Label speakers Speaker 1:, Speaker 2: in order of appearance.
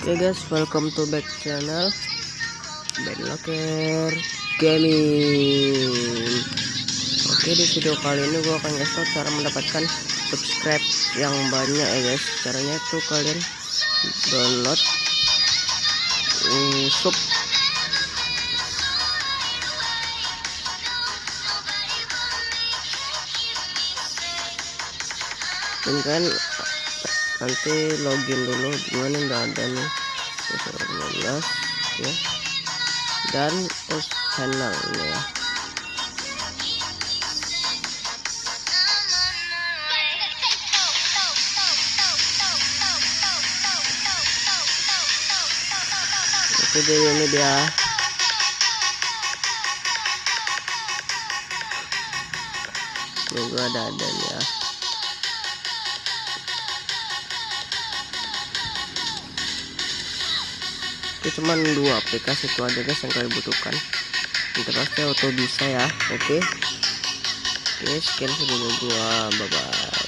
Speaker 1: Oke guys, welcome to back channel banyak gaming. Oke, di video kali ini gue akan ngasih tau cara mendapatkan subscribe yang banyak ya guys. Caranya itu kalian download Usub. Dan kan nanti login dulu, gimana nggak ada nih 15 ya, dan channel ya. Oke, jadi ini dia. Semoga ada ya. Itu cuman 2 aplikasi itu aja guys yang kalian butuhkan. Interface auto bisa ya. Oke, sekian video gua, bye bye.